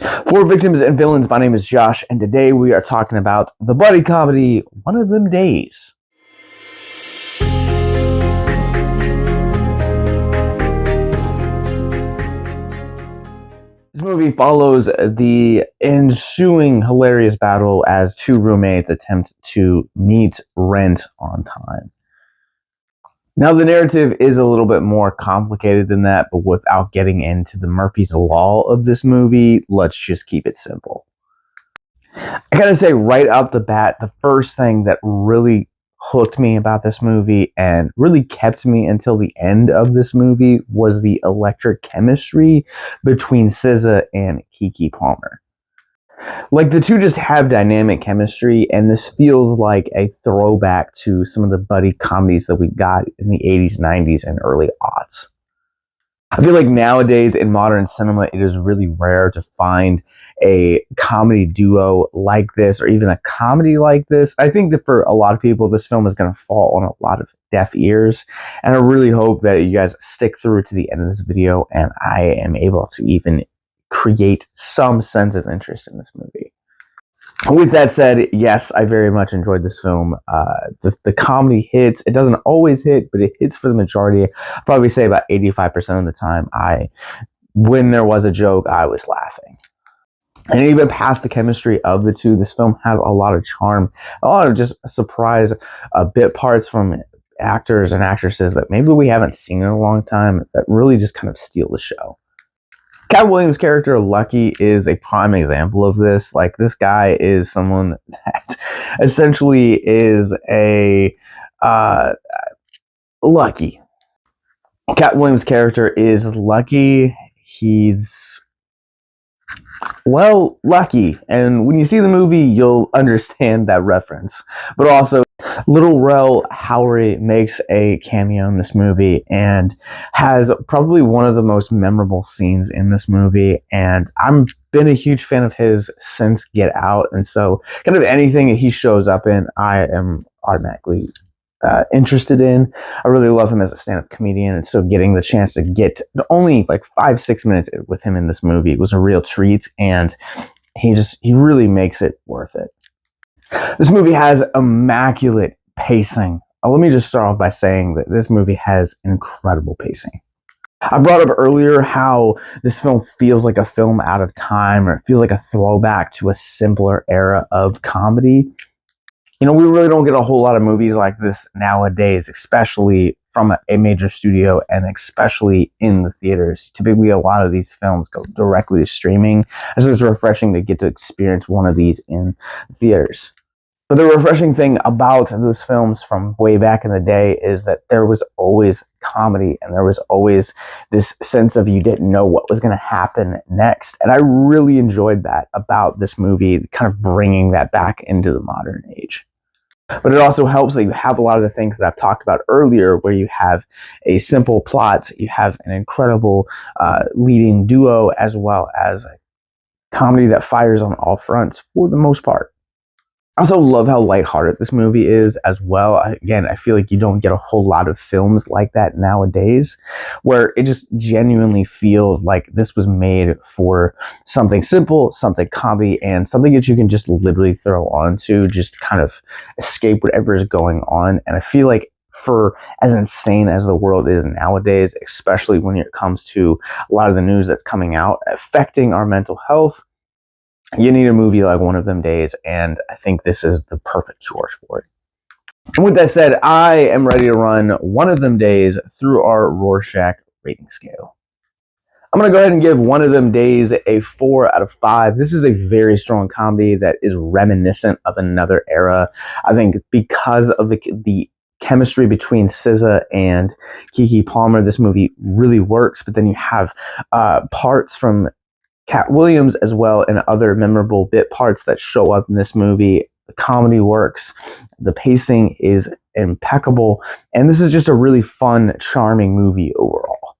For Victims and Villains, my name is Josh, and today we are talking about the buddy comedy, One of Them Days. This movie follows the ensuing hilarious battle as two roommates attempt to meet rent on time. Now, the narrative is a little bit more complicated than that, but without getting into the Murphy's Law of this movie, let's just keep it simple. I gotta say, right out the bat, the first thing that really hooked me about this movie and really kept me until the end of this movie was the electric chemistry between SZA and Keke Palmer. Like, the two just have dynamic chemistry, and this feels like a throwback to some of the buddy comedies that we got in the 80s, 90s, and early aughts. I feel like nowadays in modern cinema, it is really rare to find a comedy duo like this, or even a comedy like this. I think that for a lot of people, this film is going to fall on a lot of deaf ears, and I really hope that you guys stick through to the end of this video, and I am able to even create some sense of interest in this movie. With that said, yes, I very much enjoyed this film. The comedy hits. It doesn't always hit, but it hits for the majority. I'd probably say about 85% of the time, when there was a joke, I was laughing. And even past the chemistry of the two, this film has a lot of charm, a lot of just surprise bit parts from actors and actresses that maybe we haven't seen in a long time that really just kind of steal the show. Cat Williams' character, Lucky, is a prime example of this. Like, this guy is someone that essentially is a Lucky. Cat Williams' character is Lucky. He's, well, lucky. And when you see the movie, you'll understand that reference. But also, Little Rel Howery makes a cameo in this movie and has probably one of the most memorable scenes in this movie, and I've been a huge fan of his since Get Out, and so kind of anything that he shows up in, I am automatically interested in. I really love him as a stand-up comedian, and so getting the chance to get only like 5-6 minutes with him in this movie was a real treat, and he really makes it worth it. This movie has immaculate pacing. Let me just start off by saying that this movie has incredible pacing. I brought up earlier how this film feels like a film out of time, or it feels like a throwback to a simpler era of comedy. You know, we really don't get a whole lot of movies like this nowadays, especially from a major studio and especially in the theaters. Typically, a lot of these films go directly to streaming, and so it's refreshing to get to experience one of these in theaters. But the refreshing thing about those films from way back in the day is that there was always comedy, and there was always this sense of you didn't know what was going to happen next. And I really enjoyed that about this movie, kind of bringing that back into the modern age. But it also helps that you have a lot of the things that I've talked about earlier, where you have a simple plot, you have an incredible leading duo, as well as a comedy that fires on all fronts for the most part. I also love how lighthearted this movie is as well. Again, I feel like you don't get a whole lot of films like that nowadays, where it just genuinely feels like this was made for something simple, something comedy, and something that you can just literally throw on to just kind of escape whatever is going on. And I feel like for as insane as the world is nowadays, especially when it comes to a lot of the news that's coming out affecting our mental health, you need a movie like One of Them Days, and I think this is the perfect cure for it. And with that said, I am ready to run One of Them Days through our Rorschach rating scale. I'm going to go ahead and give One of Them Days a 4 out of 5. This is a very strong comedy that is reminiscent of another era. I think because of the chemistry between SZA and Keke Palmer, this movie really works, but then you have parts from Cat Williams as well, and other memorable bit parts that show up in this movie. The comedy works, the pacing is impeccable, and this is just a really fun, charming movie overall.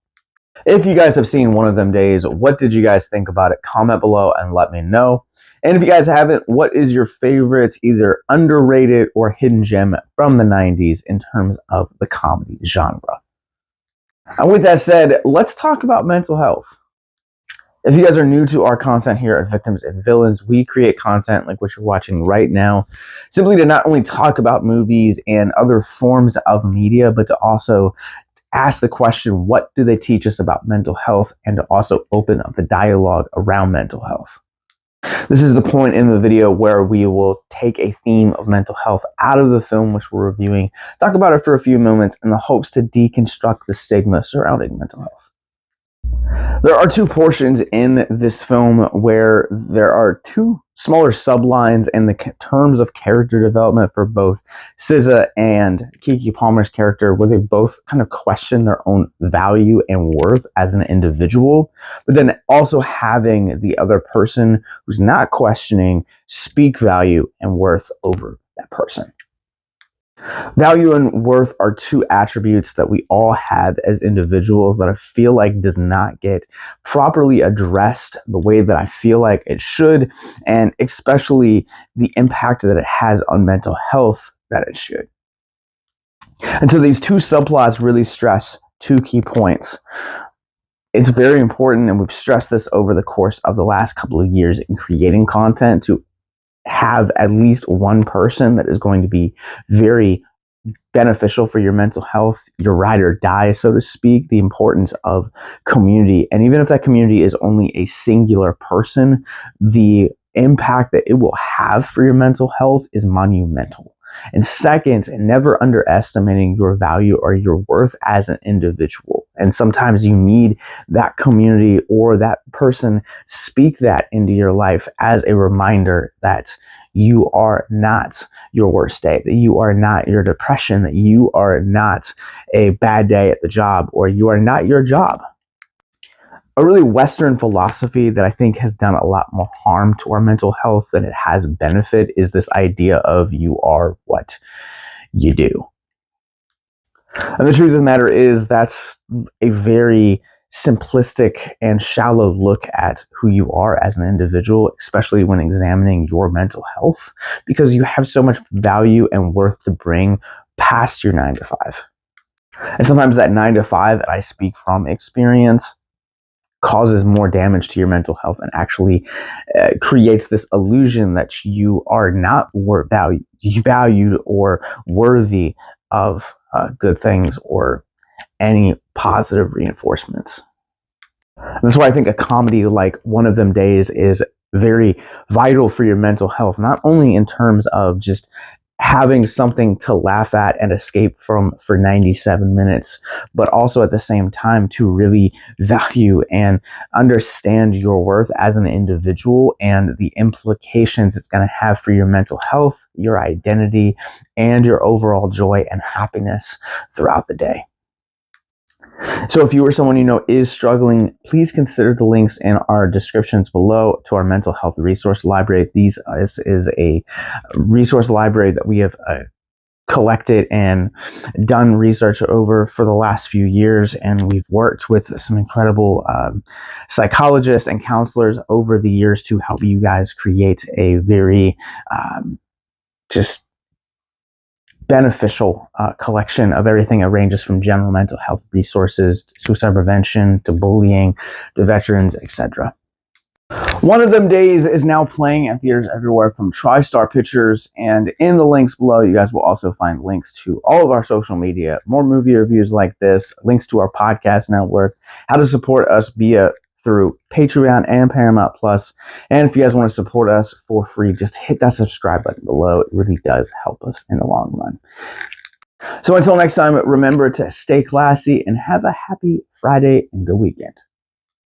If you guys have seen One of Them Days, what did you guys think about it? Comment below and let me know. And if you guys haven't, what is your favorite either underrated or hidden gem from the 90s in terms of the comedy genre? And with that said, let's talk about mental health. If you guys are new to our content here at Victims and Villains, we create content like what you're watching right now, simply to not only talk about movies and other forms of media, but to also ask the question, what do they teach us about mental health, and to also open up the dialogue around mental health. This is the point in the video where we will take a theme of mental health out of the film which we're reviewing, talk about it for a few moments in the hopes to deconstruct the stigma surrounding mental health. There are two portions in this film where there are two smaller sublines in the terms of character development for both SZA and Keke Palmer's character, where they both kind of question their own value and worth as an individual, but then also having the other person who's not questioning speak value and worth over that person. Value and worth are two attributes that we all have as individuals that I feel like does not get properly addressed the way that I feel like it should, and especially the impact that it has on mental health that it should. And so these two subplots really stress two key points. It's very important, and we've stressed this over the course of the last couple of years in creating content, to have at least one person that is going to be very beneficial for your mental health, your ride or die, so to speak, the importance of community. And even if that community is only a singular person, the impact that it will have for your mental health is monumental. And second, never underestimating your value or your worth as an individual. And sometimes you need that community or that person speak that into your life as a reminder that you are not your worst day, that you are not your depression, that you are not a bad day at the job, or you are not your job. A really Western philosophy that I think has done a lot more harm to our mental health than it has benefit is this idea of you are what you do. And the truth of the matter is that's a very simplistic and shallow look at who you are as an individual, especially when examining your mental health, because you have so much value and worth to bring past your 9 to 5. And sometimes that 9 to 5, and I speak from experience, causes more damage to your mental health and actually creates this illusion that you are not valued or worthy of good things or any positive reinforcements. And that's why I think a comedy like One of Them Days is very vital for your mental health, not only in terms of just having something to laugh at and escape from for 97 minutes, but also at the same time to really value and understand your worth as an individual and the implications it's going to have for your mental health, your identity, and your overall joy and happiness throughout the day. So if you or someone you know is struggling, please consider the links in our descriptions below to our mental health resource library. This is a resource library that we have collected and done research over for the last few years, and we've worked with some incredible psychologists and counselors over the years to help you guys create a very just beneficial collection of everything. It ranges from general mental health resources to suicide prevention to bullying to veterans, etc. One of Them Days is now playing at theaters everywhere from TriStar Pictures, and in the links below you guys will also find links to all of our social media, more movie reviews like this, links to our podcast network, how to support us through Patreon and Paramount Plus. And if you guys want to support us for free, just hit that subscribe button below. It really does help us in the long run. So until next time, remember to stay classy and have a happy Friday and good weekend.